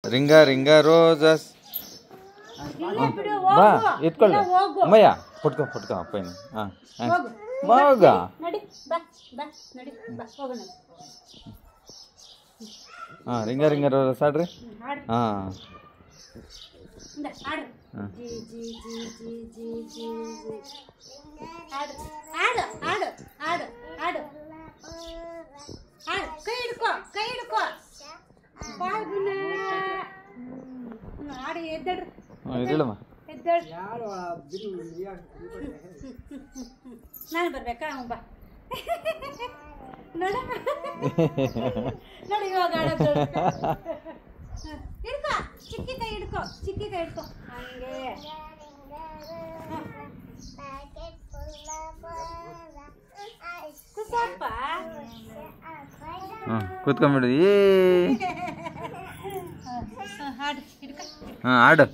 ring a ring a roses ಬಾ ಎತ್ಕೊಳ್ಳ ಅಮ್ಮಯ್ಯ ಪುಟ್ಕೊ ಪುಟ್ಕೊ ಅಪ್ಪಯ್ಯ ಹಾಂ ಬಾಗ ಹಾಂ ರಿಂಗಾ ರಿಂಗಾ ರೋಜಸ್ ಆಡ್ರಿ ಹಾಂ ಇಡಲಮ್ಮ ನಾನು ಬರ್ಬೇಕಾ ಬಾ ನೋಡಿ ಇವಾಗ ಹಿಡ್ಕೊ ಚಿಕ್ಕಿ ಕೈ ಹಿಡ್ಕೊ ಹಂಗೆ ಕುಸಪ್ಪ ಕೂತ್ಕೊಂಡ್ಬಿಡು ಹಾಡು ಹಿಡ್ಕೊ ಹಾಂ ಆಡು